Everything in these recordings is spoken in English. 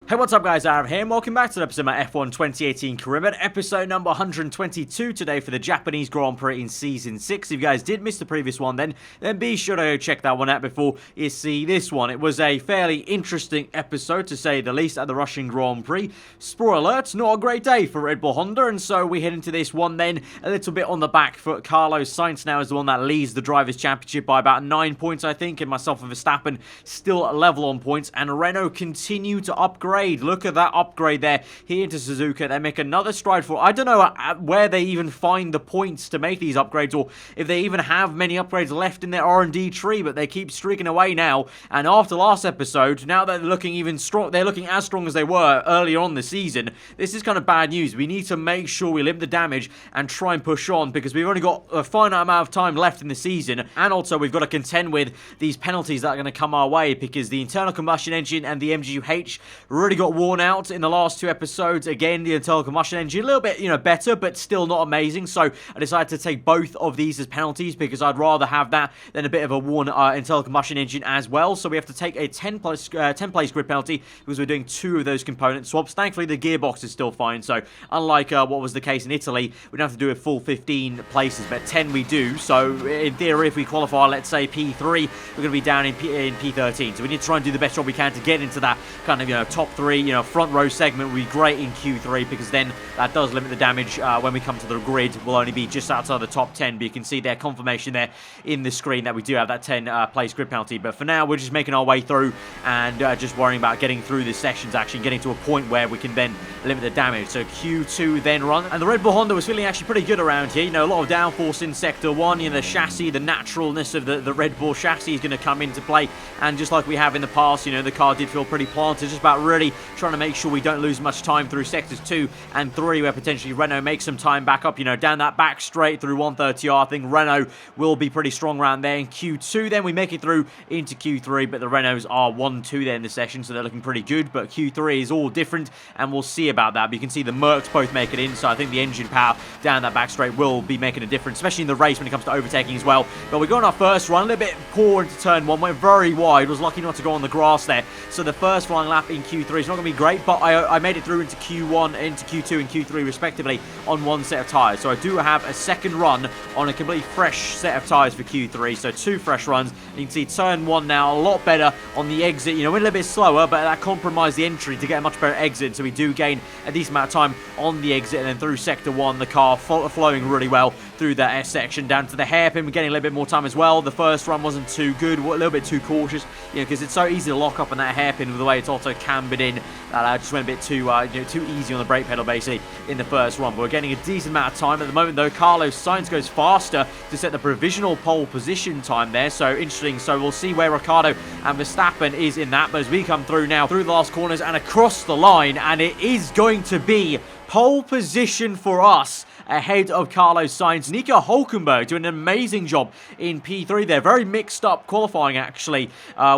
Hey, what's up guys, aarava here, and welcome back to the episode of my F1 2018 career mode, episode number 122 today for the Japanese Grand Prix in Season 6. If you guys did miss the previous one then be sure to go check that one out before you see this one. It was a fairly interesting episode, to say the least, at the Russian Grand Prix. Spoiler alert, not a great day for Red Bull Honda, and so we head into this one then a little bit on the back foot. Carlos Sainz now is the one that leads the Drivers' Championship by about 9 points, I think, and myself and Verstappen still level on points, and Renault continue to upgrade. Look at that upgrade there here into Suzuka. They make another stride forward. I don't know where they even find the points to make these upgrades, or if they even have many upgrades left in their R&D tree, but they keep streaking away now. And after last episode, now they're looking even strong. They're looking as strong as they were earlier on the season. This is kind of bad news. We need to make sure we limit the damage and try and push on, because we've only got a finite amount of time left in the season, and also we've got to contend with these penalties that are going to come our way, because the internal combustion engine and the MGU-H really got worn out in the last two episodes. Again, the internal combustion engine a little bit, better, but still not amazing. So I decided to take both of these as penalties, because I'd rather have that than a bit of a worn internal combustion engine as well. So we have to take a 10 place grid penalty, because we're doing two of those component swaps. Thankfully, the gearbox is still fine. So unlike what was the case in Italy, we don't have to do a full 15 places, but 10 we do. So in theory, if we qualify, let's say P3, we're going to be down in P13. So we need to try and do the best job we can to get into that kind of top three, front row segment would be great in Q3, because then that does limit the damage when we come to the grid. We'll only be just outside the top 10, but you can see their confirmation there in the screen that we do have that 10 place grid penalty. But for now, we're just making our way through and just worrying about getting through the sessions, actually getting to a point where we can then limit the damage. So Q2 then run, and the Red Bull Honda was feeling actually pretty good around here. A lot of downforce in Sector 1, the chassis, the naturalness of the Red Bull chassis is going to come into play, and just like we have in the past, the car did feel pretty planted. Just about really trying to make sure we don't lose much time through sectors 2 and 3, where potentially Renault makes some time back up, down that back straight through 130R. I think Renault will be pretty strong around there in Q2. Then we make it through into Q3, but the Renaults are 1-2 there in the session, so they're looking pretty good. But Q3 is all different, and we'll see about that. But you can see the Mercs both make it in, so I think the engine power down that back straight will be making a difference, especially in the race when it comes to overtaking as well. But we got on our first run, a little bit poor into turn 1, went very wide, was lucky not to go on the grass there. So the first flying lap in Q3 is not going to be great, but I made it through into Q1, into Q2 and Q3 respectively on one set of tyres. So I do have a second run on a completely fresh set of tyres for Q3, so two fresh runs. You can see turn 1 now a lot better on the exit. Went a little bit slower, but that compromised the entry to get a much better exit, so we do gain a decent amount of time on the exit. And then through Sector 1, the car flowing really well through that S section down to the hairpin. We're getting a little bit more time as well. The first run wasn't too good, a little bit too cautious, because it's so easy to lock up on that hairpin with the way it's also cambered in, that I just went a bit too too easy on the brake pedal basically in the first run. But we're getting a decent amount of time at the moment though. Carlos Sainz goes faster to set the provisional pole position time there, so interesting. So we'll see where Ricciardo and Verstappen is in that. But as we come through now through the last corners and across the line, and it is going to be pole position for us ahead of Carlos Sainz. Nico Hülkenberg doing an amazing job in P3 there. Very mixed up qualifying actually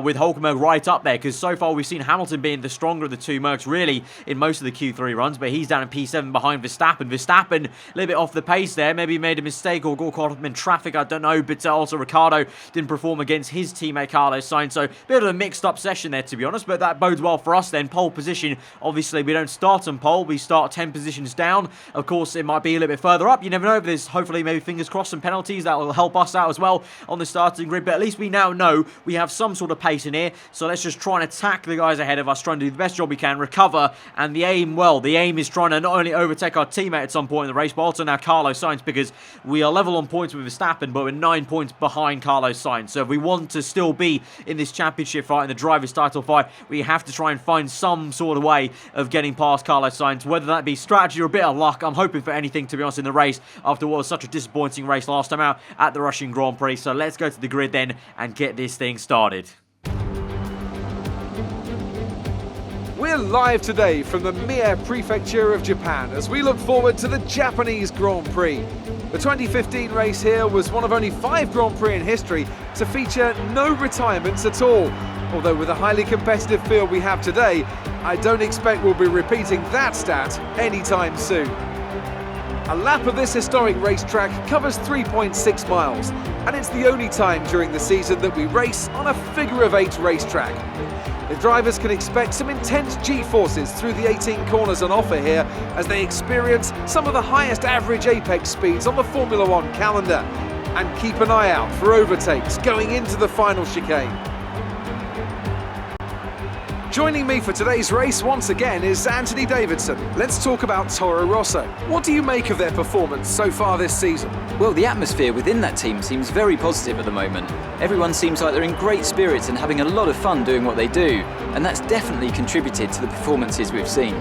with Hülkenberg right up there, because so far we've seen Hamilton being the stronger of the two Mercs really in most of the Q3 runs, but he's down in P7 behind Verstappen. Verstappen a little bit off the pace there, maybe made a mistake or got caught up in traffic, I don't know, but also Ricciardo didn't perform against his teammate Carlos Sainz, so a bit of a mixed up session there to be honest, but that bodes well for us then. Pole position, obviously we don't start on pole, we start 10 positions down. Of course it might be a little bit further up, you never know, but there's hopefully maybe fingers crossed some penalties that will help us out as well on the starting grid. But at least we now know we have some sort of pace in here, so let's just try and attack the guys ahead of us, try and do the best job we can, recover. And the aim is trying to not only overtake our teammate at some point in the race, but also now Carlos Sainz, because we are level on points with Verstappen, but we're 9 points behind Carlos Sainz. So if we want to still be in this championship fight, in the driver's title fight, we have to try and find some sort of way of getting past Carlos Sainz, whether that be strategy or a bit of luck. I'm hoping for anything, to be honest, in the race after what was such a disappointing race last time out at the Russian Grand Prix. So let's go to the grid then and get this thing started. We're live today from the Mie Prefecture of Japan as we look forward to the Japanese Grand Prix. The 2015 race here was one of only 5 Grand Prix in history to feature no retirements at all. Although with the highly competitive field we have today, I don't expect we'll be repeating that stat anytime soon. A lap of this historic racetrack covers 3.6 miles, and it's the only time during the season that we race on a figure-of-8 racetrack. The drivers can expect some intense G-forces through the 18 corners on offer here as they experience some of the highest average apex speeds on the Formula One calendar. And keep an eye out for overtakes going into the final chicane. Joining me for today's race once again is Anthony Davidson. Let's talk about Toro Rosso. What do you make of their performance so far this season? Well, the atmosphere within that team seems very positive at the moment. Everyone seems like they're in great spirits and having a lot of fun doing what they do, and that's definitely contributed to the performances we've seen.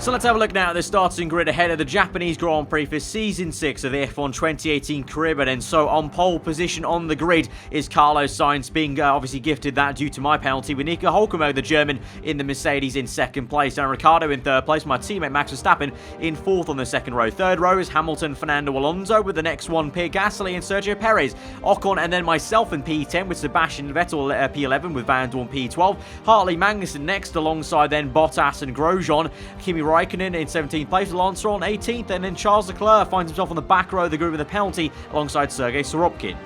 So let's have a look now at the starting grid ahead of the Japanese Grand Prix for Season 6 of the F1 2018 career. And so on pole position on the grid is Carlos Sainz, being obviously gifted that due to my penalty, with Nico Hülkenberg, the German, in the Mercedes in second place. And Ricciardo in third place, my teammate Max Verstappen in fourth on the second row. Third row is Hamilton, Fernando, Alonso, with the next one Pierre Gasly and Sergio Perez. Ocon and then myself in P10 with Sebastian Vettel P11 with Van Dorn P12. Hartley Magnussen next alongside then Bottas and Grosjean. Kimi Raikkonen in 17th place, Alonso on 18th, and then Charles Leclerc finds himself on the back row of the group with a penalty alongside Sergei Sorokin.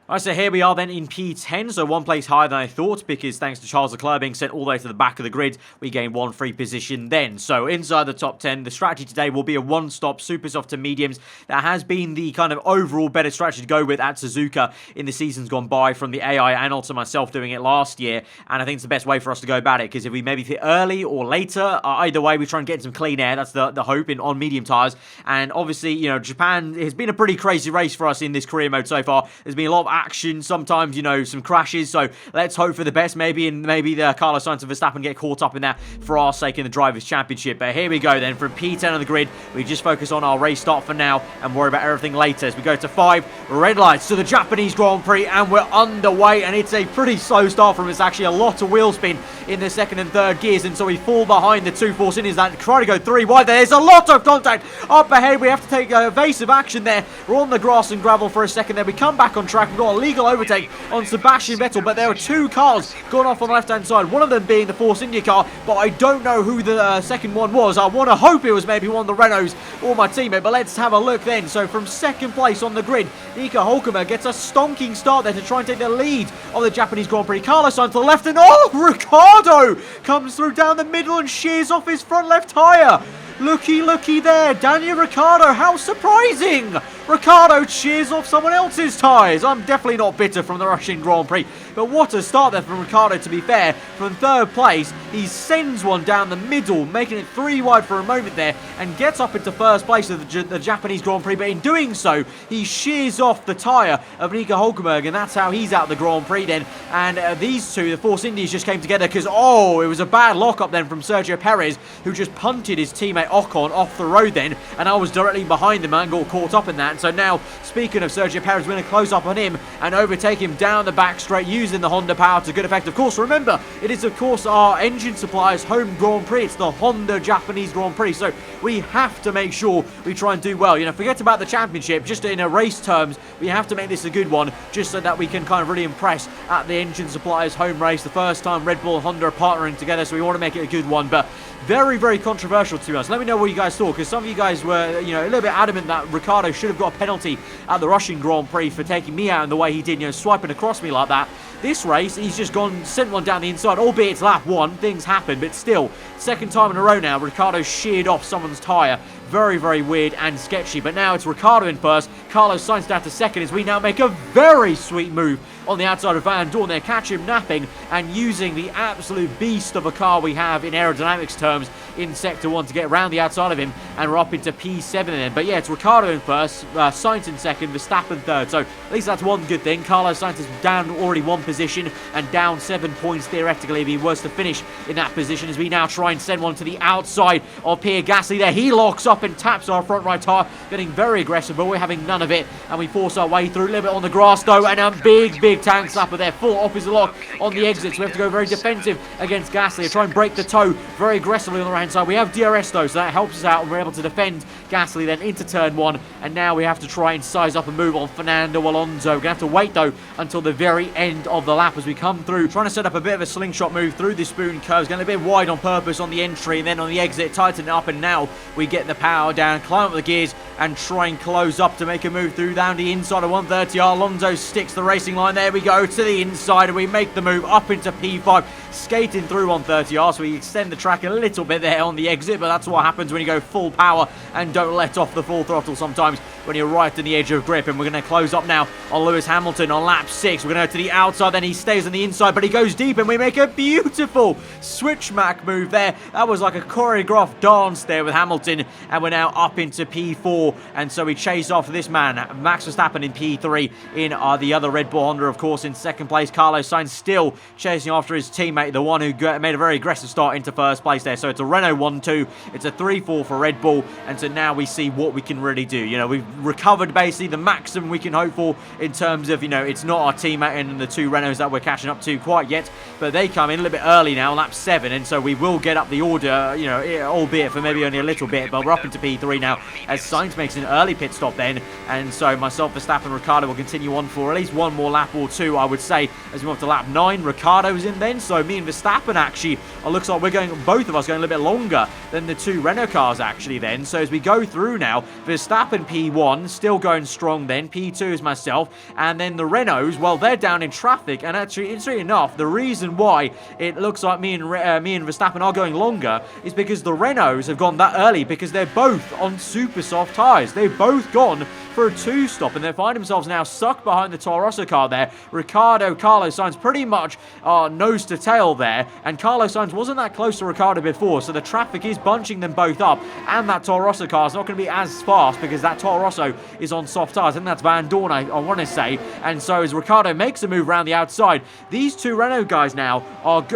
Alright, so here we are then in P10, so one place higher than I thought, because thanks to Charles Leclerc being sent all the way to the back of the grid, we gained one free position then. So inside the top 10, the strategy today will be a one-stop super soft to mediums. That has been the kind of overall better strategy to go with at Suzuka in the seasons gone by from the AI and also myself doing it last year, and I think it's the best way for us to go about it, because if we maybe fit early or later, either way we try and get some clean air. That's the hope on medium tyres. And obviously, you know, Japan has been a pretty crazy race for us in this career mode so far. There's been a lot of action, sometimes, you know, some crashes, so let's hope for the best. Maybe the Carlos Sainz and Verstappen get caught up in that for our sake in the Drivers' Championship. But here we go then, from P10 on the grid, we just focus on our race start for now and worry about everything later as we go to 5 red lights to the Japanese Grand Prix, and we're underway, and it's a pretty slow start from us. Actually a lot of wheel spin in the second and third gears, and so we fall behind the two Force Indians that try to go 3 wide. There's a lot of contact up ahead. We have to take evasive action there. We're on the grass and gravel for a second there. We come back on track. We've got a legal overtake on Sebastian Vettel, but there are 2 cars going off on the left-hand side, one of them being the Force India car, but I don't know who the second one was. I want to hope it was maybe one of the Renaults or my teammate, but let's have a look then. So from second place on the grid, Nico Hülkenberg gets a stonking start there to try and take the lead of the Japanese Grand Prix. Carlos Sainz to the left, and Ricciardo comes through down the middle and shears off his front left tyre. Looky there, Daniel Ricciardo, how surprising! Ricciardo cheers off someone else's tyres. I'm definitely not bitter from the Russian Grand Prix, but what a start there from Ricciardo, to be fair. From third place, he sends one down the middle, making it 3 wide for a moment there, and gets up into first place of the Japanese Grand Prix, but in doing so, he shears off the tyre of Nico Hülkenberg, and that's how he's out of the Grand Prix then. And these two, the Force Indies, just came together because, it was a bad lock-up then from Sergio Perez, who just punted his teammate Ocon off the road then, and I was directly behind him and got caught up in that. And so now, speaking of Sergio Perez, we're going to close up on him and overtake him down the back straight using the Honda power to good effect. Of course, remember, it is of course our engine supplier's home Grand Prix. It's the Honda Japanese Grand Prix, so we have to make sure we try and do well. You know, forget about the championship, just in a race terms, we have to make this a good one, just so that we can kind of really impress at the engine supplier's home race. The first time Red Bull and Honda are partnering together, so we want to make it a good one. But very, very controversial, to be honest. Let me know what you guys thought, because some of you guys were, you know, a little bit adamant that Ricciardo should have got a penalty at the Russian Grand Prix for taking me out in the way he did, you know, swiping across me like that. This race, he's just sent one down the inside, albeit it's lap 1, things happen, but still, second time in a row now, Ricciardo sheared off someone's tyre. Very, very weird and sketchy, but now it's Ricciardo in first, Carlos Sainz down to second, as we now make a very sweet move on the outside of Van Dorn there, catch him napping and using the absolute beast of a car we have in aerodynamics terms in Sector 1 to get around the outside of him, and we're up into P7 then. But yeah, it's Ricciardo in first, Sainz in second, Verstappen third, so at least that's one good thing. Carlos Sainz is down already 1 position and down 7 points theoretically if he was to finish in that position, as we now try and send one to the outside of Pierre Gasly there. He locks up and taps our front right tyre, getting very aggressive, but we're having none of it, and we force our way through a little bit on the grass though, and a big tank slapper there, full opposite lock on the exits. We have to go very defensive against Gasly, try and break the toe very aggressively on the right hand side. We have DRS though, so that helps us out, and we're able to defend Gasly then into turn 1, and now we have to try and size up a move on Fernando Alonso. We're going to have to wait though until the very end of the lap as we come through, trying to set up a bit of a slingshot move through the spoon curves, going a bit wide on purpose on the entry, and then on the exit tighten it up, and now we get the power down, climb up the gears and try and close up to make a move through down the inside of 130. Alonso sticks the racing line there. there we go to the inside, and we make the move up into P5, skating through on 30R, so we extend the track a little bit there on the exit, but that's what happens when you go full power and don't let off the full throttle sometimes when you're right on the edge of grip. And we're going to close up now on Lewis Hamilton on lap 6. We're going to go to the outside, then he stays on the inside, but he goes deep, and we make a beautiful switchback move there. That was like a choreographed dance there with Hamilton, and we're now up into P4, and so we chase off this man, Max Verstappen, in P3, in the other Red Bull Honda, of course, in second place. Carlos Sainz still chasing after his teammate, the one who made a very aggressive start into first place there. So it's a Renault 1-2, it's a 3-4 for Red Bull, and so now we see what we can really do. You know, we've recovered basically the maximum we can hope for in terms of, you know, it's not our teammate and the two Renaults that we're catching up to quite yet, but they come in a little bit early now, lap 7, and so we will get up the order, you know, albeit for maybe only a little bit, but we're up into P3 now as Sainz makes an early pit stop then, and so myself, Verstappen, and Ricciardo will continue on for at least one more lap or two, I would say, as we move to lap 9. Ricciardo's in then, so me and Verstappen actually, it looks like we're going, both of us going a little bit longer than the two Renault cars actually then. So as we go through now, Verstappen P1, still going strong then, P2 is myself, and then the Renaults, well, they're down in traffic, and actually, interestingly enough, the reason why it looks like me and Verstappen are going longer is because the Renaults have gone that early, because they're both on super soft tyres. They've both gone for a 2-stop, and they find themselves now stuck behind the Toro Rosso car there. Ricciardo, Carlos Sainz pretty much nose to tail there, and Carlos Sainz wasn't that close to Ricciardo before, so the traffic is bunching them both up, and that Toro Rosso car is not going to be as fast because that Toro Rosso is on soft tyres, and that's Van Dorn, I want to say. And so as Ricciardo makes a move around the outside, these two Renault guys now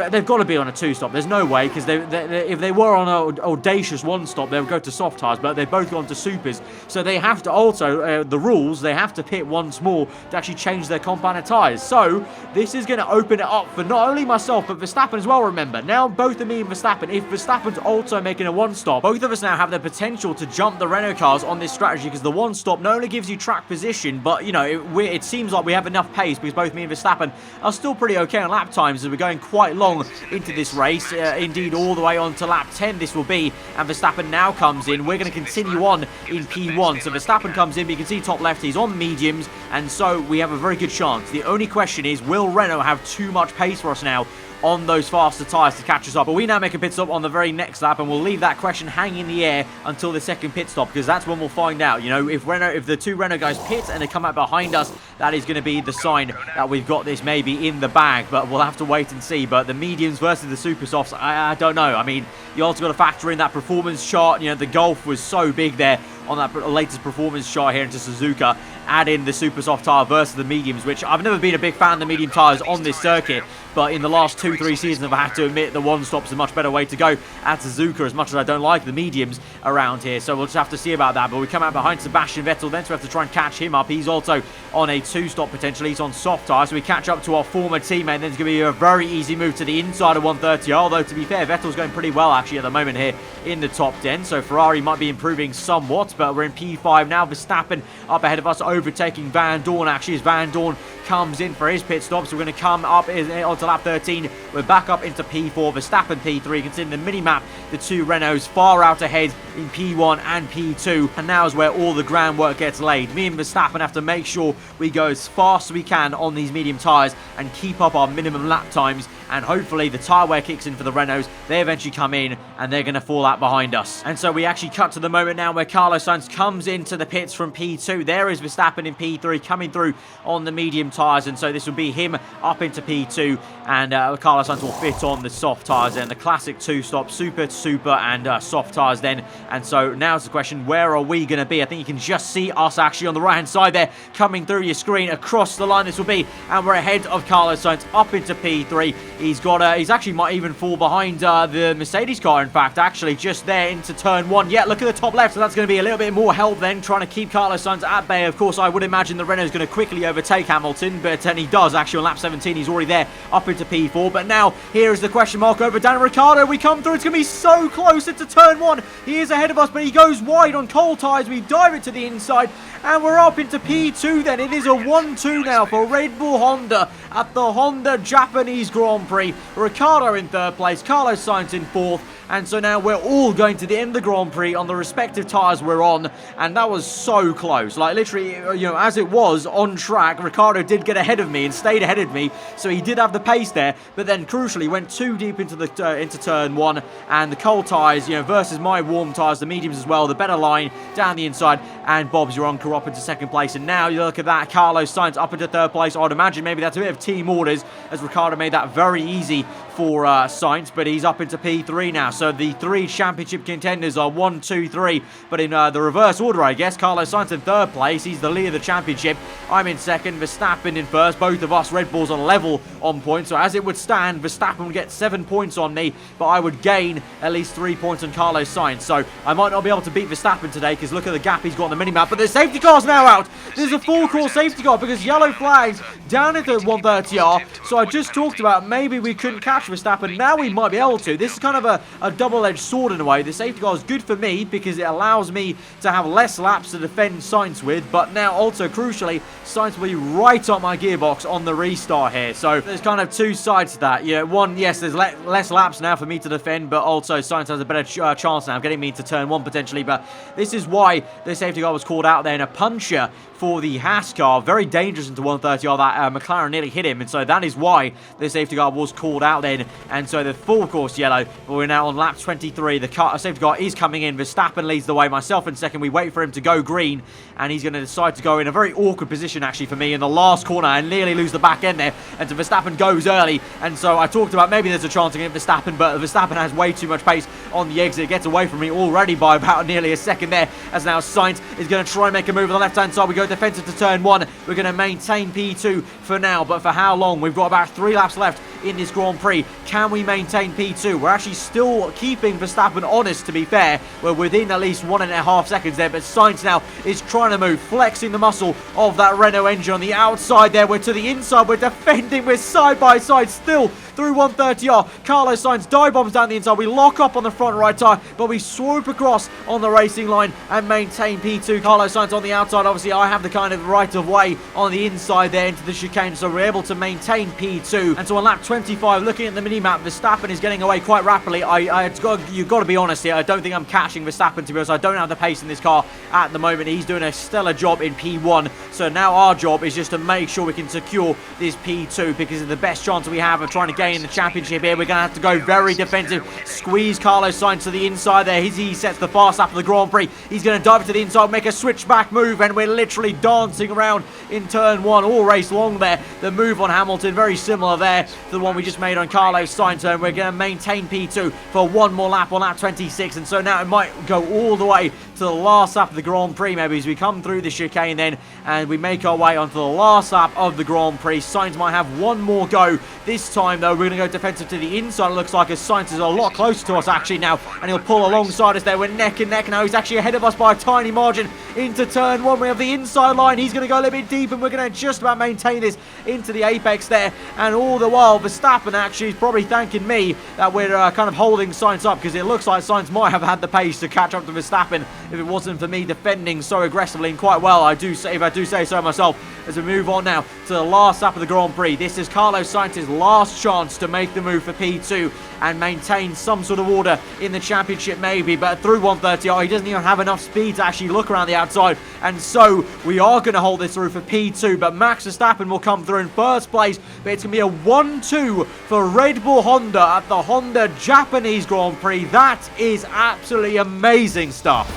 they've got to be on a 2-stop. There's no way, because if they were on an audacious 1-stop, they would go to soft tyres, but they've both gone to supers, so they have to also the rules, they have to pit once more to actually change their compounded tyres. So this is going to open it up for not only myself but Verstappen as well. Remember, now both of me and Verstappen, if Verstappen's also making a 1-stop, both of us now have the potential to jump the Renault cars on this strategy, because the 1-stop not only gives you track position, but you know, it seems like we have enough pace, because both me and Verstappen are still pretty okay on lap times as we're going quite long into this race, indeed all the way on to lap 10 this will be, and Verstappen now comes in. We're going to continue on in P1, so Verstappen comes in, but you can see top left, he's on mediums, and so we have a very good chance. The only question is, will Renault have too much pace for us now on those faster tyres to catch us up? But we now make a pit stop on the very next lap, and we'll leave that question hanging in the air until the second pit stop, because that's when we'll find out. You know, if the two Renault guys pit and they come out behind us, that is going to be the sign that we've got this maybe in the bag, but we'll have to wait and see. But the mediums versus the super softs, I don't know. I mean, you also got to factor in that performance chart. You know, the Gulf was so big there on that latest performance chart here into Suzuka. Add in the super soft tyre versus the mediums, which I've never been a big fan of the medium tyres on this circuit, but in the last 2-3 seasons I've had to admit the 1-stop's a much better way to go at Suzuka, as much as I don't like the mediums around here. So we'll just have to see about that. But we come out behind Sebastian Vettel then, so we have to try and catch him up. He's also on a 2-stop potentially. He's on soft tyre, so we catch up to our former teammate, and then it's going to be a very easy move to the inside of 130. Although, to be fair, Vettel's going pretty well actually at the moment here in the top 10, so Ferrari might be improving somewhat, but we're in P5 now. Verstappen up ahead of us, overtaking Van Dorn actually, as Van Dorn comes in for his pit stop. So we're going to come up onto lap 13. We're back up into P4. Verstappen P3. You can see in the mini-map the two Renaults far out ahead in P1 and P2. And now is where all the groundwork gets laid. Me and Verstappen have to make sure we go as fast as we can on these medium tyres and keep up our minimum lap times. And hopefully the tyre wear kicks in for the Renaults. They eventually come in and they're going to fall out behind us. And so we actually cut to the moment now where Carlos Sainz comes into the pits from P2. There is Verstappen in P3 coming through on the medium tyres. And so this will be him up into P2. And Carlos Sainz will fit on the soft tyres and the classic 2-stop, super, and soft tyres then. And so now's the question, where are we going to be? I think you can just see us actually on the right-hand side there coming through your screen. Across the line this will be. And we're ahead of Carlos Sainz up into P3. He's actually might even fall behind the Mercedes car, in fact, actually, just there into turn 1. Yeah, look at the top left, so that's going to be a little bit more help then, trying to keep Carlos Sainz at bay. Of course, I would imagine the Renault is going to quickly overtake Hamilton, but he does, actually, on lap 17. He's already there, up into P4. But now, here is the question mark over Daniel Ricciardo. We come through. It's going to be so close into turn 1. He is ahead of us, but he goes wide on cold tyres. We dive it to the inside, and we're up into P2 then. It is a 1-2 now for Red Bull Honda at the Honda Japanese Grand Prix. Ricciardo in third place, Carlos Sainz in fourth. And so now we're all going to the end of the Grand Prix on the respective tyres we're on. And that was so close. Like, literally, you know, as it was on track, Ricciardo did get ahead of me and stayed ahead of me. So he did have the pace there. But then, crucially, went too deep into turn one. And the cold tyres, you know, versus my warm tyres, the mediums as well, the better line down the inside. And Bob's your Uncle up into second place. And now you look at that, Carlos Sainz up into third place. I'd imagine maybe that's a bit of team orders, as Ricciardo made that very easy for Sainz. But he's up into P3 now. So the three championship contenders are 1, 2, 3. But in the reverse order, I guess. Carlos Sainz in third place. He's the leader of the championship. I'm in second. Verstappen in first. Both of us, Red Bulls, are level on points. So as it would stand, Verstappen would get 7 points on me. But I would gain at least 3 points on Carlos Sainz. So I might not be able to beat Verstappen today, because look at the gap he's got on the minimap. But the safety car's now out. There's a full course safety car because yellow flags down at the 130R. So I just talked about maybe we couldn't catch Verstappen. Now we might be able to. This is kind of a double-edged sword in a way. The safety car is good for me because it allows me to have less laps to defend Sainz with. But now also, crucially, Sainz will be right up my gearbox on the restart here. So there's kind of two sides to that. Yeah, one, yes, there's less laps now for me to defend, but also Sainz has a better chance now of getting me to turn one potentially. But this is why the safety car was called out there, in a puncher for the Haas car. Very dangerous into 130R. That McLaren nearly hit him, and so that is why the safety car was called out then. And so the full course yellow. We're now on lap 23. The safety car is coming in. Verstappen leads the way. Myself in second. We wait for him to go green, and he's going to decide to go in a very awkward position actually for me in the last corner and nearly lose the back end there. And so Verstappen goes early, and so I talked about maybe there's a chance against Verstappen, but Verstappen has way too much pace on the exit. It gets away from me already by about nearly a second there, as now Sainz is going to try and make a move on the left-hand side. We go defensive to turn one. We're going to maintain P2 for now, but for how long? We've got about 3 laps left in this Grand Prix. Can we maintain P2? We're actually still keeping Verstappen honest, to be fair. We're within at least 1.5 seconds there, but Sainz now is trying to move, flexing the muscle of that Renault engine on the outside there. We're to the inside. We're defending. We're side by side still through 130R. Carlos Sainz dive bombs down the inside. We lock up on the front right tire, but we swoop across on the racing line and maintain P2. Carlos Sainz on the outside. Obviously, I have the kind of right of way on the inside there into the chicane, so we're able to maintain P2. And so on lap 25, looking at the mini-map, Verstappen is getting away quite rapidly. You've got to be honest here. I don't think I'm catching Verstappen, to be honest. I don't have the pace in this car at the moment. He's doing a stellar job in P1. So now our job is just to make sure we can secure this P2, because it's the best chance we have of trying to gain the championship here. We're going to have to go very defensive. Squeeze Carlos Sainz to the inside there. He sets the fast lap of the Grand Prix. He's going to dive to the inside, make a switchback move, and we're literally dancing around in turn one all race long there. The move on Hamilton, very similar there to the one we just made on Carlos Sainz, and we're going to maintain P2 for one more lap on lap 26. And so now it might go all the way to the last lap of the Grand Prix maybe, as we come through the chicane then and we make our way onto the last lap of the Grand Prix. Sainz might have one more go. This time though, we're going to go defensive to the inside, it looks like, as Sainz is a lot closer to us actually now, and he'll pull alongside us there. We're neck and neck now. He's actually ahead of us by a tiny margin into turn one. We have the inside line. He's going to go a little bit deep, and we're going to just about maintain this into the apex there. And all the while, Verstappen actually is probably thanking me that we're kind of holding Sainz up, because it looks like Sainz might have had the pace to catch up to Verstappen if it wasn't for me defending so aggressively and quite well, if I do say so myself. As we move on now to the last lap of the Grand Prix, this is Carlos Sainz's last chance to make the move for P2 and maintain some sort of order in the championship maybe, but through 130R he doesn't even have enough speed to actually look around the outside, and so we are going to hold this through for P2, but Max Verstappen will come through in first place. But it's going to be a 1-2 for Red Bull Honda at the Honda Japanese Grand Prix. That is absolutely amazing stuff.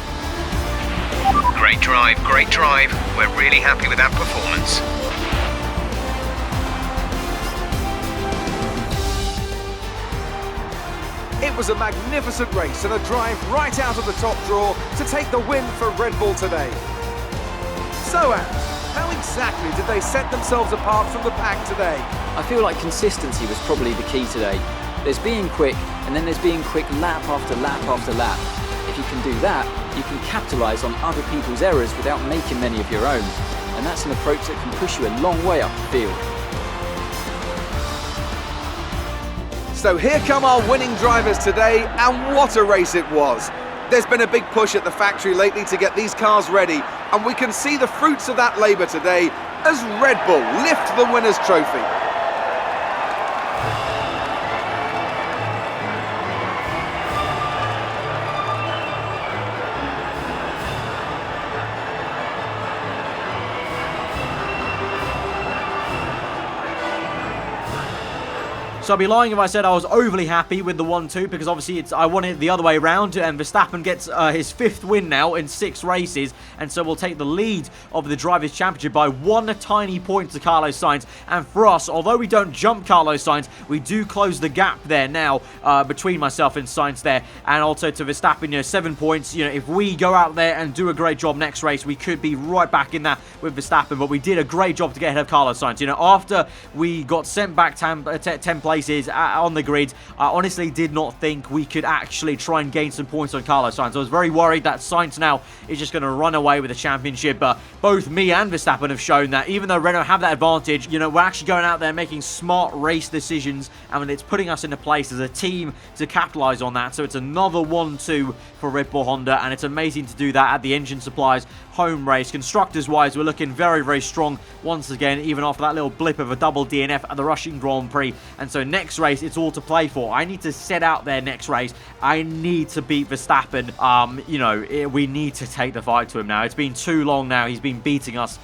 Great drive, great drive. We're really happy with that performance. It was a magnificent race and a drive right out of the top draw to take the win for Red Bull today. So, how exactly did they set themselves apart from the pack today? I feel like consistency was probably the key today. There's being quick, and then there's being quick lap after lap after lap. If you can do that, you can capitalise on other people's errors without making many of your own. And that's an approach that can push you a long way up the field. So here come our winning drivers today, and what a race it was. There's been a big push at the factory lately to get these cars ready, and we can see the fruits of that labour today as Red Bull lift the winner's trophy. So I'd be lying if I said I was overly happy with the 1-2, because obviously I want it the other way around, and Verstappen gets his 5th win now in 6 races, and so we'll take the lead of the Drivers' Championship by 1 tiny point to Carlos Sainz. And for us, although we don't jump Carlos Sainz, we do close the gap there now between myself and Sainz there, and also to Verstappen, 7 points. If we go out there and do a great job next race, we could be right back in that with Verstappen, but we did a great job to get ahead of Carlos Sainz. After we got sent back 10 places on the grid, I honestly did not think we could actually try and gain some points on Carlos Sainz. I was very worried that Sainz now is just going to run away with the championship, but both me and Verstappen have shown that even though Renault have that advantage, we're actually going out there making smart race decisions, and it's putting us in a place as a team to capitalize on that. So it's another 1-2 for Red Bull Honda, and it's amazing to do that at the Engine Supplies home race. Constructors wise, we're looking very, very strong once again, even after that little blip of a double DNF at the Russian Grand Prix. And so next race, it's all to play for. I need to set out there next race. I need to beat Verstappen. We need to take the fight to him now. It's been too long now. He's been beating us,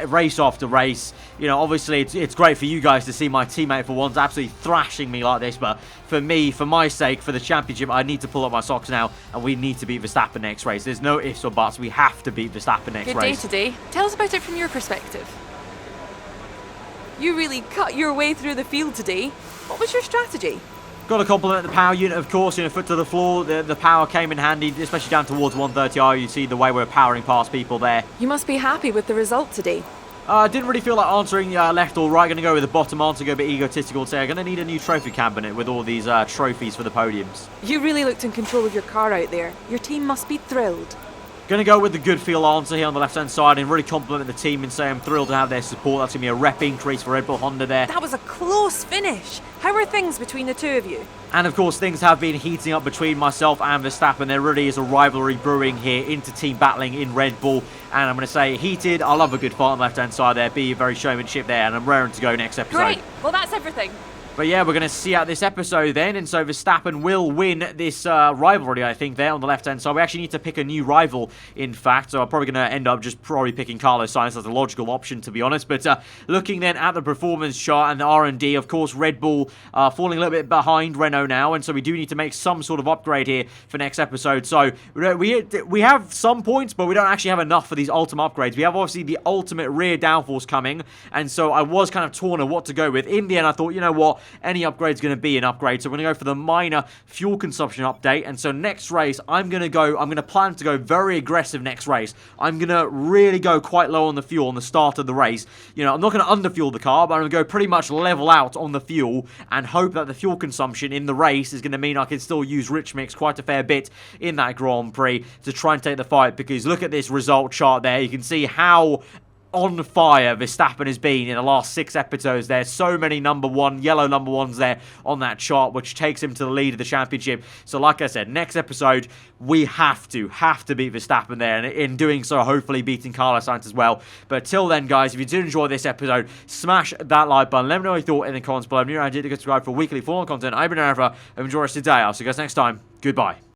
race after race. Obviously it's great for you guys to see my teammate for once absolutely thrashing me like this, but for me, for my sake, for the championship, I need to pull up my socks now, and we need to beat Verstappen next race. There's no ifs or buts. We have to beat Verstappen next race. Good day today. Tell us about it from your perspective. You really cut your way through the field today. What was your strategy? Got to compliment the power unit, of course. Foot to the floor. The power came in handy, especially down towards 130R. You see the way we're powering past people there. You must be happy with the result today. Didn't really feel like answering left or right. Going to go with the bottom answer, go a bit egotistical, say I'm going to need a new trophy cabinet with all these trophies for the podiums. You really looked in control of your car out there. Your team must be thrilled. Going to go with the good feel answer here on the left-hand side and really compliment the team and say I'm thrilled to have their support. That's going to be a rep increase for Red Bull Honda there. That was a close finish. How are things between the two of you? And of course, things have been heating up between myself and Verstappen. There really is a rivalry brewing here, inter-team battling in Red Bull. And I'm going to say heated. I love a good fight on the left-hand side there. Be very showmanship there. And I'm raring to go next episode. Great. Well, that's everything. But yeah, we're going to see out this episode then, and so Verstappen will win this rivalry, I think, there on the left-hand side. We actually need to pick a new rival, in fact, so I'm probably going to end up just probably picking Carlos Sainz as a logical option, to be honest. But looking then at the performance chart and the R&D, of course, Red Bull falling a little bit behind Renault now, and so we do need to make some sort of upgrade here for next episode. So we have some points, but we don't actually have enough for these ultimate upgrades. We have, obviously, the ultimate rear downforce coming, and so I was kind of torn on what to go with. In the end, I thought, you know what? Any upgrade's going to be an upgrade, so we're going to go for the minor fuel consumption update. And so next race, I'm going to plan to go very aggressive next race. I'm going to really go quite low on the fuel on the start of the race. I'm not going to underfuel the car, but I'm going to go pretty much level out on the fuel and hope that the fuel consumption in the race is going to mean I can still use rich mix quite a fair bit in that Grand Prix to try and take the fight, because look at this result chart there. You can see how on fire Verstappen has been in the last 6 episodes. There's so many yellow number ones there on that chart, which takes him to the lead of the championship. So like I said, next episode, we have to beat Verstappen there, and in doing so, hopefully beating Carlos Sainz as well. But till then, guys, if you did enjoy this episode, smash that like button. Let me know what you thought in the comments below. If you're new, I did subscribe for weekly full content. I've been aarava. Enjoy the rest of the day. I'll see you guys next time. Goodbye.